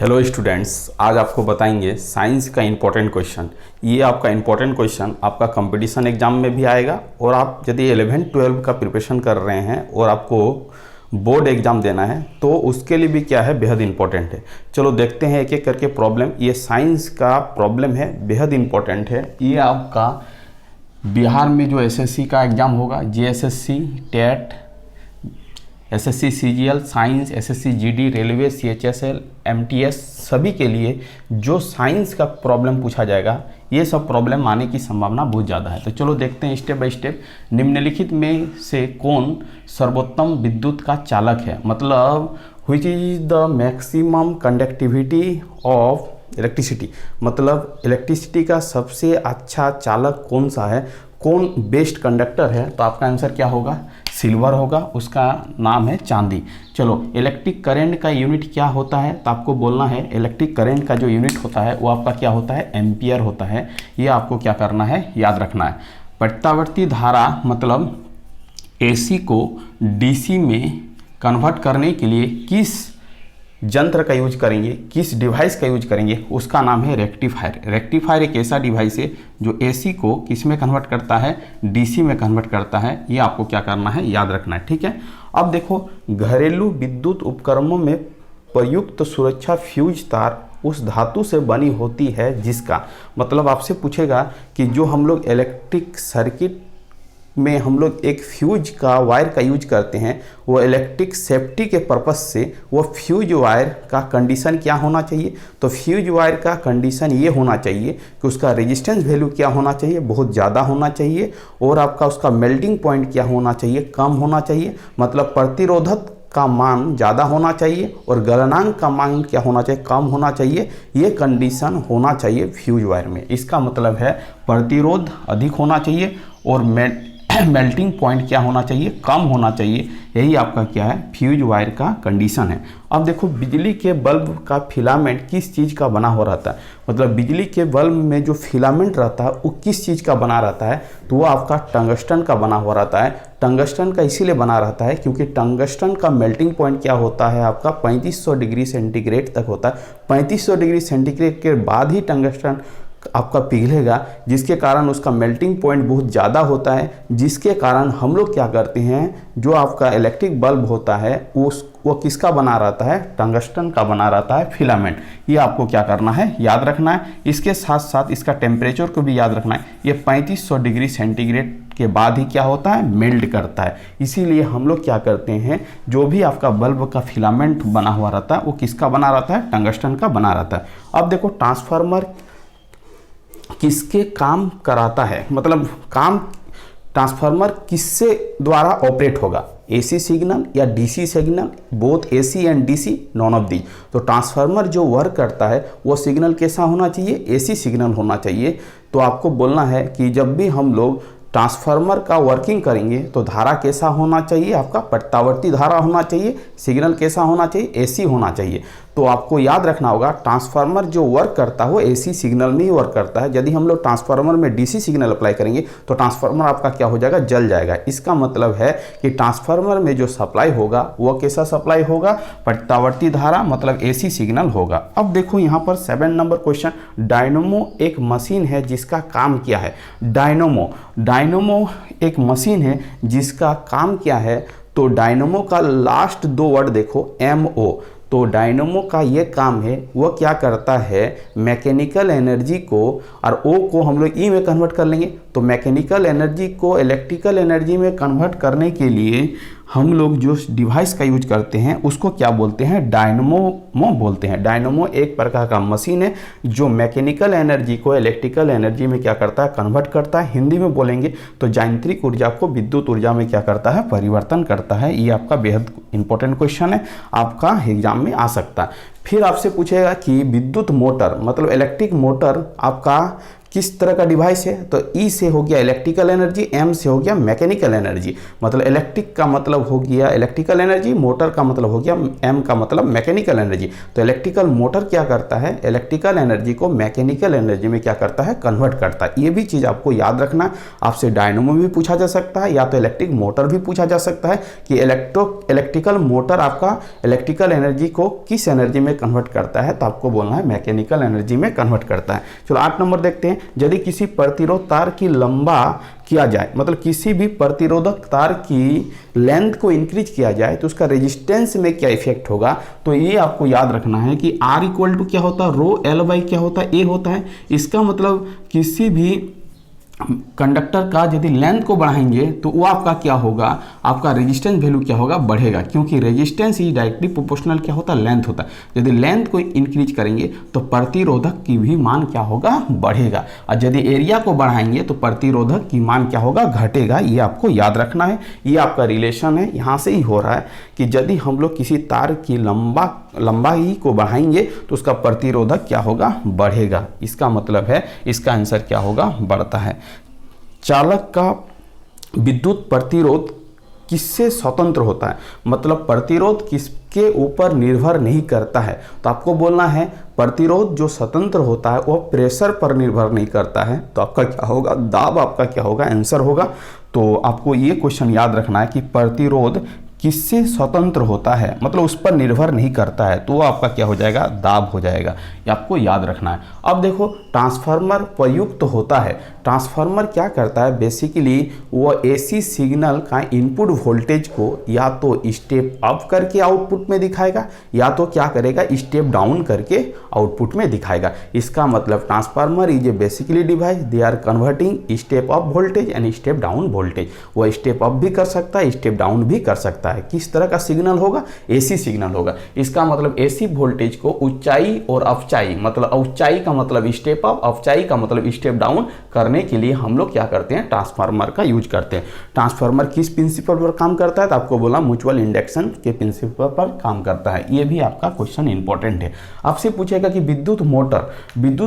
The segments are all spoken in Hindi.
हेलो स्टूडेंट्स, आज आपको बताएंगे साइंस का इम्पोर्टेंट क्वेश्चन। ये आपका इम्पोर्टेंट क्वेश्चन आपका कंपटीशन एग्जाम में भी आएगा और आप यदि 11-12 का प्रिपरेशन कर रहे हैं और आपको बोर्ड एग्जाम देना है तो उसके लिए भी क्या है, बेहद इंपॉर्टेंट है। चलो देखते हैं एक एक करके प्रॉब्लम। ये साइंस का प्रॉब्लम है, बेहद इंपॉर्टेंट है। ये आपका बिहार में जो एसएससी का एग्ज़ाम होगा, JSSC, TET, SSC CGL, science, SSC GD, railway, CHSL, MTS, सभी के लिए जो साइंस का प्रॉब्लम पूछा जाएगा, ये सब प्रॉब्लम आने की संभावना बहुत ज़्यादा है। तो चलो देखते हैं स्टेप बाय स्टेप। निम्नलिखित में से कौन सर्वोत्तम विद्युत का चालक है, मतलब which is the maximum conductivity of electricity, मतलब इलेक्ट्रिसिटी का सबसे अच्छा चालक कौन सा है, कौन बेस्ट कंडक्टर है। तो आपका आंसर क्या होगा, सिल्वर होगा, उसका नाम है चांदी। चलो, इलेक्ट्रिक करंट का यूनिट क्या होता है, तो आपको बोलना है इलेक्ट्रिक करंट का जो यूनिट होता है वो आपका क्या होता है, एम्पियर होता है। ये आपको क्या करना है, याद रखना है। प्रत्यावर्ती धारा मतलब एसी को डीसी में कन्वर्ट करने के लिए किस यंत्र का यूज करेंगे, किस डिवाइस का यूज करेंगे, उसका नाम है रेक्टिफायर। रेक्टिफायर एक ऐसा डिवाइस है जो एसी को किस में कन्वर्ट करता है, डीसी में कन्वर्ट करता है। ये आपको क्या करना है, याद रखना है, ठीक है। अब देखो, घरेलू विद्युत उपकरणों में प्रयुक्त सुरक्षा फ्यूज तार उस धातु से बनी होती है जिसका, मतलब आपसे पूछेगा कि जो हम लोग इलेक्ट्रिक सर्किट में हम लोग एक फ्यूज का वायर का यूज करते हैं, वो इलेक्ट्रिक सेफ्टी के पर्पस से वो फ्यूज वायर का कंडीशन क्या होना चाहिए। तो फ्यूज वायर का कंडीशन ये होना चाहिए कि उसका रेजिस्टेंस वैल्यू क्या होना चाहिए, बहुत ज़्यादा होना चाहिए, और आपका उसका मेल्टिंग पॉइंट क्या होना चाहिए, कम होना चाहिए, मतलब प्रतिरोधक का मान ज़्यादा होना चाहिए और गलनांक का मान क्या होना चाहिए, कम होना चाहिए। ये कंडीशन होना चाहिए फ्यूज वायर में। इसका मतलब है प्रतिरोध अधिक होना चाहिए और मेल्टिंग पॉइंट क्या होना चाहिए, कम होना चाहिए। यही आपका क्या है, फ्यूज वायर का कंडीशन है। अब देखो, बिजली के बल्ब का फिलामेंट किस चीज़ का बना हो रहता है, मतलब बिजली के बल्ब में जो फिलामेंट रहता है वो किस चीज़ का बना रहता है, तो वो आपका टंगस्टन का बना हुआ रहता है। टंगस्टन का इसीलिए बना रहता है क्योंकि टंगस्टन का मेल्टिंग पॉइंट क्या होता है, आपका 3500 डिग्री सेंटीग्रेड तक होता है। 3500 डिग्री सेंटीग्रेड के बाद ही टंगस्टन आपका पिघलेगा, जिसके कारण उसका मेल्टिंग पॉइंट बहुत ज़्यादा होता है, जिसके कारण हम लोग क्या करते हैं, जो आपका इलेक्ट्रिक बल्ब होता है वो किसका बना रहता है, टंगस्टन का बना रहता है फिलामेंट। ये आपको क्या करना है, याद रखना है। इसके साथ साथ इसका टेम्परेचर को भी याद रखना है। ये 3500 डिग्री सेंटीग्रेड के बाद ही क्या होता है, मेल्ट करता है। इसीलिए हम लोग क्या करते हैं, जो भी आपका बल्ब का फिलामेंट बना हुआ रहता है वो किसका बना रहता है, टंगस्टन का बना रहता है। अब देखो, ट्रांसफार्मर किसके काम कराता है, मतलब काम ट्रांसफार्मर किससे द्वारा ऑपरेट होगा, एसी सिग्नल या DC signal, both AC and DC, none of the. तो ट्रांसफार्मर जो वर्क करता है वो सिग्नल कैसा होना चाहिए, एसी सिग्नल होना चाहिए। तो आपको बोलना है कि जब भी हम लोग ट्रांसफार्मर का वर्किंग करेंगे तो धारा कैसा होना चाहिए, आपका प्रत्यावर्ती धारा होना चाहिए, सिग्नल कैसा होना चाहिए, एसी होना चाहिए। तो आपको याद रखना होगा, ट्रांसफार्मर जो वर्क करता है वो एसी सिग्नल में ही वर्क करता है। यदि हम लोग ट्रांसफार्मर में डीसी सिग्नल अप्लाई करेंगे तो ट्रांसफार्मर आपका क्या हो जाएगा, जल जाएगा। इसका मतलब है कि ट्रांसफार्मर में जो सप्लाई होगा वो कैसा सप्लाई होगा, प्रत्यावर्ती धारा, मतलब एसी सिग्नल होगा। अब देखो यहाँ पर 7 नंबर क्वेश्चन, डायनोमो एक मशीन है जिसका काम क्या है। डायनोमो एक मशीन है जिसका काम क्या है, तो डायनोमो का लास्ट 2 वर्ड देखो, MO। तो डायनोमो का ये काम है, वो क्या करता है, मैकेनिकल एनर्जी को, और ओ को हम लोग ई में कन्वर्ट कर लेंगे। तो मैकेनिकल एनर्जी को इलेक्ट्रिकल एनर्जी में कन्वर्ट करने के लिए हम लोग जो डिवाइस का यूज करते हैं उसको क्या बोलते हैं, डायनोमो बोलते हैं। डायनोमो एक प्रकार का मशीन है जो मैकेनिकल एनर्जी को इलेक्ट्रिकल एनर्जी में क्या करता है, कन्वर्ट करता है। हिंदी में बोलेंगे तो यांत्रिक ऊर्जा को विद्युत ऊर्जा में क्या करता है, परिवर्तन करता है। ये आपका बेहद इंपॉर्टेंट क्वेश्चन है, आपका एग्जाम में आ सकता है। फिर आपसे पूछेगा कि विद्युत मोटर, मतलब इलेक्ट्रिक मोटर आपका किस तरह का डिवाइस है, तो ई से हो गया इलेक्ट्रिकल एनर्जी, एम से हो गया मैकेनिकल एनर्जी। मतलब इलेक्ट्रिक का मतलब हो गया इलेक्ट्रिकल एनर्जी, मोटर का मतलब हो गया एम का मतलब मैकेनिकल एनर्जी। तो इलेक्ट्रिकल मोटर क्या करता है, इलेक्ट्रिकल एनर्जी को मैकेनिकल एनर्जी में क्या करता है, कन्वर्ट करता है। ये भी चीज़ आपको याद रखना है। आपसे डायनोमो भी पूछा जा सकता है या तो इलेक्ट्रिक मोटर भी पूछा जा सकता है कि इलेक्ट्रिकल मोटर आपका इलेक्ट्रिकल एनर्जी को किस एनर्जी में कन्वर्ट करता है, तो आपको बोलना है मैकेनिकल एनर्जी में कन्वर्ट करता है। चलो 8 नंबर देखते हैं। यदि किसी प्रतिरोध तार की लंबा किया जाए, मतलब किसी भी प्रतिरोधक तार की लेंथ को इंक्रीज किया जाए तो उसका रेजिस्टेंस में क्या इफेक्ट होगा। तो ये आपको याद रखना है कि R इक्वल टू क्या होता है, रो L बाई क्या होता है, A होता है। इसका मतलब किसी भी कंडक्टर का यदि लेंथ को बढ़ाएंगे तो वो आपका क्या होगा, आपका रेजिस्टेंस वैल्यू क्या होगा, बढ़ेगा, क्योंकि रेजिस्टेंस ही डायरेक्टली प्रोपोर्शनल क्या होता है, लेंथ होता है। यदि लेंथ को इंक्रीज करेंगे तो प्रतिरोधक की भी मान क्या होगा, बढ़ेगा, और यदि एरिया को बढ़ाएंगे तो प्रतिरोधक की मान क्या होगा, घटेगा। ये आपको याद रखना है। ये आपका रिलेशन है, यहाँ से ही हो रहा है कि यदि हम लोग किसी तार की लंबाई को बढ़ाएंगे तो उसका प्रतिरोधक क्या होगा, बढ़ेगा। इसका मतलब है इसका आंसर क्या होगा, बढ़ता है। चालक का विद्युत प्रतिरोध किससे स्वतंत्र होता है, मतलब प्रतिरोध किसके ऊपर निर्भर नहीं करता है। तो आपको बोलना है प्रतिरोध जो स्वतंत्र होता है वह प्रेशर पर निर्भर नहीं करता है। तो आपका क्या होगा, दाब आपका क्या होगा, आंसर होगा। तो आपको ये क्वेश्चन याद रखना है कि प्रतिरोध किससे स्वतंत्र होता है, मतलब उस पर निर्भर नहीं करता है, तो वो आपका क्या हो जाएगा, दाब हो जाएगा। ये आपको याद रखना है। अब देखो ट्रांसफार्मर प्रयुक्त होता है। ट्रांसफार्मर क्या करता है, बेसिकली वो एसी सिग्नल का इनपुट वोल्टेज को या तो स्टेप अप करके आउटपुट में दिखाएगा या तो क्या करेगा, स्टेप डाउन करके आउटपुट में दिखाएगा। इसका मतलब transformer is a basically device, they are converting step up voltage and step down voltage. वो स्टेप अप भी कर सकता है, स्टेप डाउन भी कर सकता है। किस तरह का सिग्नल होगा, एसी सिग्नल होगा। इसका मतलब एसी वोल्टेज को ऊंचाई और अफचाई, मतलब ऊंचाई का मतलब स्टेप अप, अफचाई का मतलब स्टेप डाउन करने के लिए हम लोग क्या करते हैं, ट्रांसफार्मर का यूज करते हैं। ट्रांसफार्मर किस प्रिंसिपल पर काम करता है, तो आपको बोला म्यूचुअल इंडक्शन के प्रिंसिपल पर काम करता है। ये भी आपका क्वेश्चन इंपॉर्टेंट है। आपसे पूछेगा कि विद्युत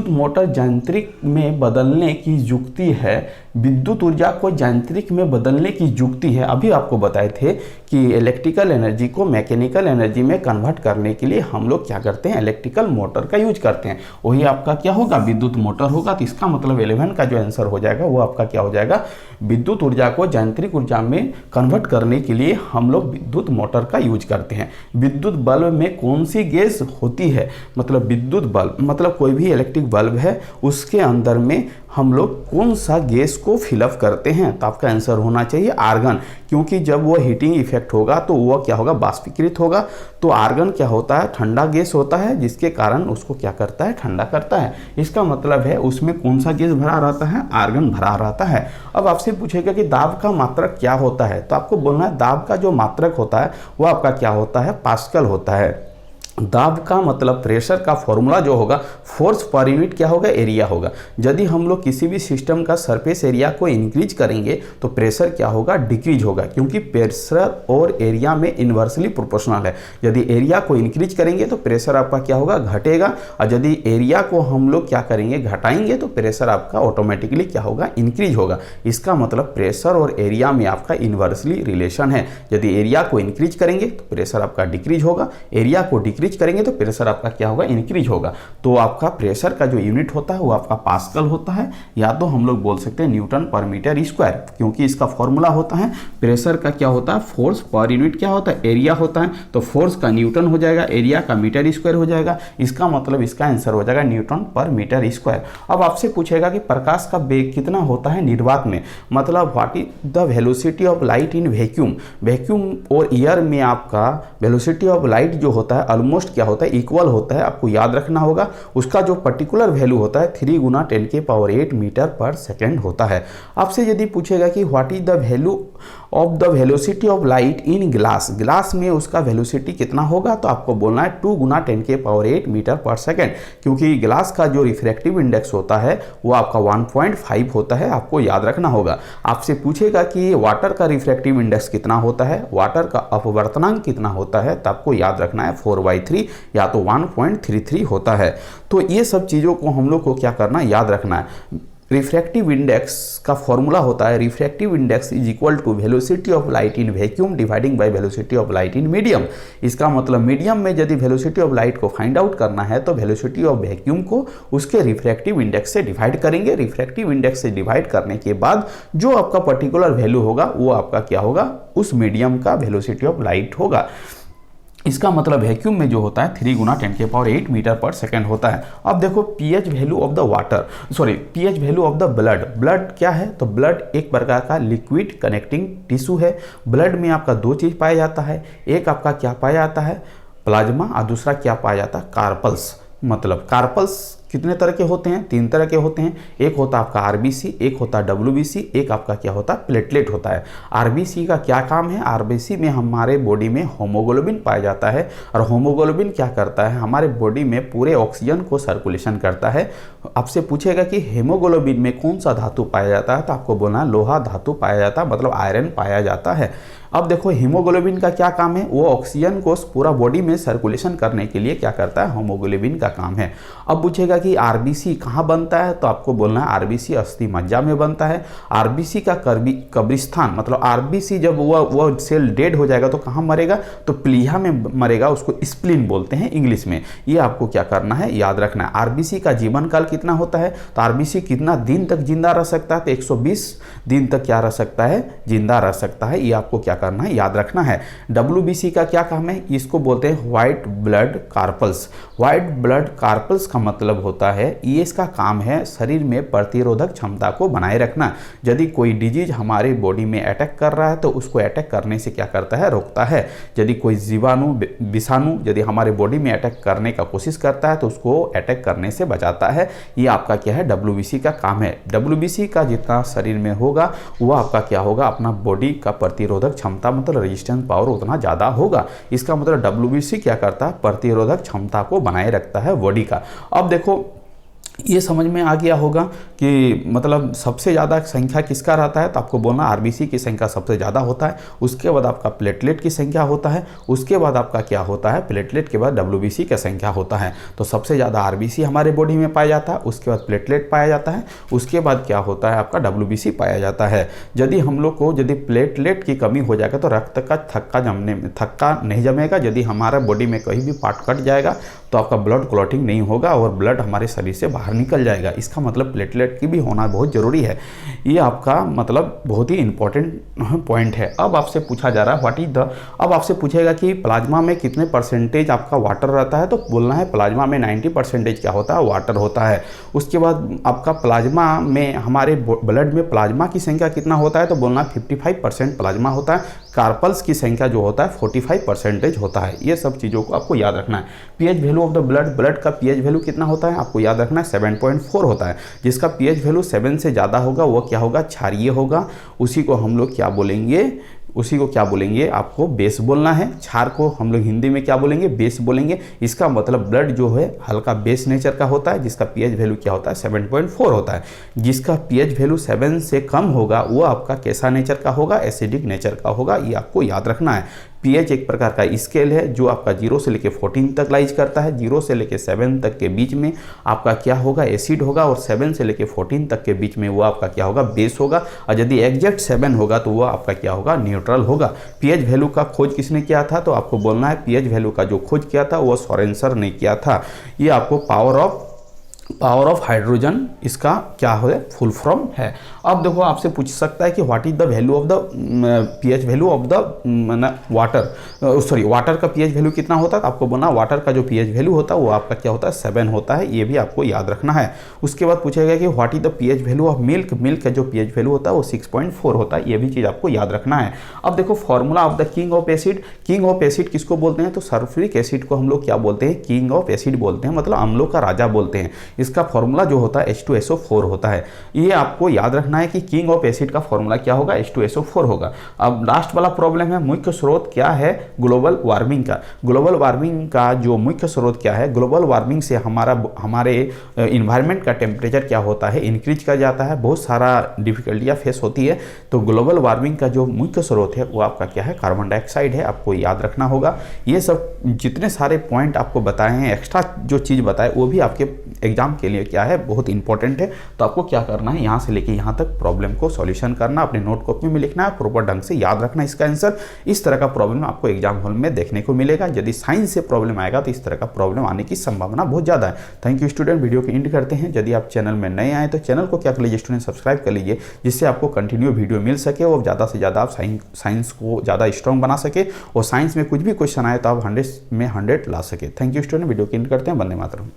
मोटर यांत्रिक में बदलने की युक्ति है, विद्युत ऊर्जा को यांत्रिक में बदलने की युक्ति है। अभी आपको बताए थे कि इलेक्ट्रिकल एनर्जी को मैकेनिकल एनर्जी में कन्वर्ट करने के लिए हम लोग क्या करते हैं, इलेक्ट्रिकल मोटर का यूज करते हैं। वही आपका क्या होगा, विद्युत मोटर होगा। तो इसका मतलब 11 का जो आंसर हो जाएगा वो आपका क्या हो जाएगा, विद्युत ऊर्जा को यांत्रिक ऊर्जा में कन्वर्ट करने के लिए हम लोग विद्युत मोटर का यूज करते हैं। विद्युत बल्ब में कौन सी गैस होती है, मतलब विद्युत बल्ब मतलब कोई भी इलेक्ट्रिक बल्ब है उसके अंदर में हम लोग कौन सा गैस को फिलअप करते हैं। तो आपका आंसर होना चाहिए आर्गन, क्योंकि जब वो हीटिंग इफेक्ट होगा तो वो क्या होगा, बाष्पीकृत होगा। तो आर्गन क्या होता है, ठंडा गैस होता है, जिसके कारण उसको क्या करता है, ठंडा करता है। इसका मतलब है उसमें कौन सा गैस भरा रहता है, आर्गन भरा रहता है। अब आपसे पूछेगा कि दाब का मात्रक क्या होता है, तो आपको बोलना है दाब का जो मात्रक होता है वो आपका क्या होता है, पास्कल होता है। दाब का मतलब प्रेशर का फॉर्मूला जो होगा, फोर्स पर यूनिट क्या होगा, एरिया होगा। यदि हम लोग किसी भी सिस्टम का सरफेस एरिया को इंक्रीज करेंगे तो प्रेशर क्या होगा, डिक्रीज होगा, क्योंकि प्रेशर और एरिया में इन्वर्सली प्रोपोर्शनल है। यदि एरिया को इंक्रीज करेंगे तो प्रेशर आपका क्या होगा, घटेगा, और यदि एरिया को हम लोग क्या करेंगे, घटाएंगे, तो प्रेशर आपका ऑटोमेटिकली क्या होगा, इंक्रीज होगा। इसका मतलब प्रेशर और एरिया में आपका इन्वर्सली रिलेशन है। यदि एरिया को इंक्रीज करेंगे तो प्रेशर आपका डिक्रीज होगा, एरिया को डिक्रीज करेंगे तो प्रेशर आपका क्या होगा, इंक्रीज होगा। तो आपका प्रेशर का जो यूनिट होता है वो आपका पास्कल होता है, या तो हम लोग बोल सकते हैं न्यूटन पर मीटर स्क्वायर, क्योंकि इसका फॉर्मूला होता है प्रेशर का क्या होता है, फोर्स पर यूनिट क्या होता है, एरिया होता है। तो फोर्स का न्यूटन हो जाएगा, एरिया का मीटर स्क्वायर हो जाएगा। इसका मतलब इसका आंसर हो जाएगा न्यूटन पर मीटर स्क्वायर। अब आपसे पूछेगा कि प्रकाश का वेग कितना होता है निर्वात में, मतलब what is the velocity of light in vacuum और एयर में आपका वेलोसिटी ऑफ लाइट जो होता है ऑलमोस्ट क्या होता है, इक्वल होता है। आपको याद रखना होगा उसका जो पर्टिकुलर वैल्यू होता है 3 × 10⁸ मीटर पर सेकेंड होता है। आपसे यदि पूछेगा कि what is the value of the velocity of light in glass में उसका वेलोसिटी कितना होगा, तो आपको बोलना है 2 × 10⁸ मीटर पर सेकेंड, क्योंकि ग्लास का जो रिफ्रैक्टिव इंडेक्स होता है वो आपका 1.5 होता है। आपको याद रखना होगा। आपसे पूछेगा कि वाटर का रिफ्रैक्टिव इंडेक्स कितना होता है, वाटर का अपवर्तनांक कितना होता है, तो आपको याद रखना है 4/3 या तो 1.33 होता है। तो ये सब चीज़ों को हम लोग को क्या करना, याद रखना है। रिफ्रैक्टिव इंडेक्स का फॉर्मूला होता है, refractive index is equal to velocity of light in vacuum dividing by velocity of light in medium. इसका मतलब मीडियम में यदि वेलोसिटी ऑफ लाइट को फाइंड आउट करना है तो वेलोसिटी ऑफ वैक्यूम को उसके रिफ्रैक्टिव इंडेक्स से डिवाइड करेंगे। रिफ्रैक्टिव इंडेक्स से डिवाइड करने के बाद जो आपका पर्टिकुलर वैल्यू होगा वो आपका क्या होगा, उस मीडियम का वेलोसिटी ऑफ लाइट होगा। इसका मतलब वैक्यूम में जो होता है 3 × 10⁻8 मीटर पर सेकेंड होता है। अब देखो pH value of the water, sorry pH value of the blood. Blood क्या है, तो ब्लड एक प्रकार का लिक्विड कनेक्टिंग टिश्यू है। ब्लड में आपका 2 चीज़ पाया जाता है, एक आपका क्या पाया जाता है, प्लाज्मा, और दूसरा क्या पाया जाता है, कार्पल्स। मतलब कार्पल्स कितने तरह के होते हैं, 3 तरह के होते हैं। एक होता है आपका आरबीसी, एक होता है डब्ल्यूबीसी, एक आपका क्या होता है, प्लेटलेट होता है। आरबीसी का क्या काम है, आरबीसी में हमारे बॉडी में होमोग्लोबिन पाया जाता है, और होमोग्लोबिन क्या करता है, हमारे बॉडी में पूरे ऑक्सीजन को सर्कुलेशन करता है। आपसे पूछेगा कि हेमोग्लोबिन में कौन सा धातु पाया जाता है, तो आपको बोलना लोहा धातु पाया जाता है, मतलब आयरन पाया जाता है। अब देखो हीमोग्लोबिन का क्या काम है, वो ऑक्सीजन को पूरा बॉडी में सर्कुलेशन करने के लिए क्या करता है, हीमोग्लोबिन का काम है। अब पूछेगा कि आरबीसी कहाँ बनता है, तो आपको बोलना है आरबीसी अस्थि मज्जा में बनता है। आरबीसी का कब्रिस्तान, मतलब आरबीसी जब वो सेल डेड हो जाएगा तो कहाँ मरेगा, तो प्लीहा में मरेगा, उसको स्प्लीन बोलते हैं इंग्लिश में। ये आपको क्या करना है, याद रखना है। आरबीसी का जीवन काल कितना होता है, तो आरबीसी कितना दिन तक जिंदा रह सकता है, तो 120 दिन तक क्या रह सकता है, जिंदा रह सकता है। ये आपको क्या करना है, याद रखना है। डब्ल्यूबीसी का क्या काम है, इसको बोलते हैं white blood carpals. White blood carpals का मतलब होता है, ये इसका काम है शरीर में प्रतिरोधक क्षमता को बनाए रखना। यदि कोई डिजीज हमारे बॉडी में अटैक कर रहा है तो उसको अटैक करने से क्या करता है, रोकता है। यदि कोई जीवाणु विषाणु यदि हमारे बॉडी में अटैक करने का कोशिश करता है तो उसको अटैक करने से बचाता है। ये आपका क्या है, डब्ल्यूबीसी का काम है। डब्ल्यूबीसी का जितना शरीर में होगा वो आपका क्या होगा, अपना बॉडी का प्रतिरोधक क्षमता मतलब रेजिस्टेंस पावर उतना ज़्यादा होगा। इसका मतलब डब्ल्यूबीसी क्या करता है, प्रतिरोधक क्षमता को बनाए रखता है बॉडी का। अब देखो ये समझ में आ गया होगा कि मतलब सबसे ज़्यादा संख्या किसका रहता है, तो आपको बोलना आरबीसी की संख्या सबसे ज़्यादा होता है। उसके बाद आपका प्लेटलेट की संख्या होता है, उसके बाद आपका क्या होता है, प्लेटलेट के बाद डब्ल्यूबीसी की संख्या होता है। तो सबसे ज़्यादा आरबीसी हमारे बॉडी में पाया जाता है, उसके बाद प्लेटलेट पाया जाता है, उसके बाद क्या होता है, आपका डब्ल्यूबीसी पाया जाता है। यदि हम लोग को यदि प्लेटलेट की कमी हो जाएगा तो रक्त का थक्का नहीं जमेगा। यदि हमारा बॉडी में कहीं भी पार्ट कट जाएगा तो आपका ब्लड क्लॉटिंग नहीं होगा और ब्लड हमारे शरीर से बाहर निकल जाएगा। इसका मतलब प्लेटलेट की भी होना बहुत ज़रूरी है। ये आपका मतलब बहुत ही इंपॉर्टेंट पॉइंट है। अब आपसे पूछा जा रहा है व्हाट इज द, अब आपसे पूछेगा कि प्लाज्मा में कितने परसेंटेज आपका वाटर रहता है, तो बोलना है प्लाज्मा में 90% क्या होता है, वाटर होता है। उसके बाद आपका प्लाज्मा में हमारे ब्लड में प्लाज्मा की संख्या कितना होता है, तो बोलना 55% प्लाज्मा होता है। कार्पल्स की संख्या जो होता है 45% होता है। ये सब चीज़ों को आपको याद रखना है। PH value of the blood, blood का पीएच वैल्यू कितना होता है, आपको याद रखना है 7.4 होता है। जिसका पीएच वैल्यू 7 से ज़्यादा होगा वो क्या होगा, क्षारीय होगा। उसी को हम लोग क्या बोलेंगे, उसी को क्या बोलेंगे, आपको बेस बोलना है। क्षार को हम लोग हिंदी में क्या बोलेंगे, बेस बोलेंगे। इसका मतलब ब्लड जो है हल्का बेस नेचर का होता है, जिसका पीएच वैल्यू क्या होता है, 7.4 होता है। जिसका पीएच वैल्यू 7 से कम होगा वो आपका कैसा नेचर का होगा, एसिडिक नेचर का होगा। ये आपको याद रखना है। पीएच एक प्रकार का स्केल है जो आपका 0 से लेकर 14 तक लाइज करता है। 0 से लेकर 7 तक के बीच में आपका क्या होगा, एसिड होगा, और 7 से लेकर 14 तक के बीच में वो आपका क्या होगा, बेस होगा। और यदि एग्जैक्ट 7 होगा तो वो आपका क्या होगा, न्यूट्रल होगा। पीएच वैल्यू का खोज किसने किया था, तो आपको बोलना है पीएच वैल्यू का जो खोज किया था वो सोरेनसर ने किया था। ये आपको पावर ऑफ हाइड्रोजन इसका क्या है, फुल फॉर्म है। अब देखो आपसे पूछ सकता है कि what is the value of the pH value of the water, sorry water का पीएच वैल्यू कितना होता है, तो आपको बोलना वाटर का जो पीएच वैल्यू होता है वो आपका क्या होता है, 7 होता है। ये भी आपको याद रखना है। उसके बाद पूछेगा कि what is the pH value of milk, milk का जो पीएच वैल्यू होता है वो 6.4 होता है। ये भी चीज़ आपको याद रखना है। अब देखो formula of the king of acid, king of acid किसको बोलते हैं, तो सल्फ्यूरिक एसिड को हम लोग क्या बोलते हैं, किंग ऑफ एसिड बोलते हैं, मतलब अम्लों का राजा बोलते हैं। इसका फॉर्मूला जो होता है H2SO4 होता है। ये आपको याद रखना है कि किंग ऑफ एसिड का फॉर्मूला क्या होगा, H2SO4 होगा। अब लास्ट वाला प्रॉब्लम है, मुख्य स्रोत क्या है ग्लोबल वार्मिंग का। ग्लोबल वार्मिंग का जो मुख्य स्रोत क्या है, ग्लोबल वार्मिंग से हमारे इन्वायरमेंट का टेम्परेचर क्या होता है, इंक्रीज कर जाता है, बहुत सारा डिफिकल्टियाँ फेस होती है। तो ग्लोबल वार्मिंग का जो मुख्य स्रोत है वो आपका क्या है, कार्बन डाइऑक्साइड है। आपको याद रखना होगा। ये सब जितने सारे पॉइंट आपको बताए हैं, एक्स्ट्रा जो चीज़ बताए वो भी आपके एग्जाम एग्जाम के लिए क्या है, बहुत इंपॉर्टेंट है। तो आपको क्या करना है, यहाँ से लेके यहाँ तक प्रॉब्लम को सॉल्यूशन करना, अपने नोट कॉपी में लिखना है, प्रॉपर ढंग से याद रखना इसका आंसर। इस तरह का प्रॉब्लम आपको एग्जाम हॉल में देखने को मिलेगा। यदि साइंस से प्रॉब्लम आएगा तो इस तरह का प्रॉब्लम आने की संभावना बहुत ज़्यादा है। थैंक यू स्टूडेंट, वीडियो को एंड करते हैं। यदि आप चैनल में नए आए तो चैनल को क्या कर लीजिए स्टूडेंट, सब्सक्राइब कर लीजिए, जिससे आपको कंटिन्यू वीडियो मिल सके और ज़्यादा से ज़्यादा आप साइंस को ज़्यादा स्ट्रॉन्ग बना सके और साइंस में कुछ भी क्वेश्चन आए तो आप 100 में 100 ला सके। थैंक यू स्टूडेंट, वीडियो को एंड करते हैं। वंदे मातरम।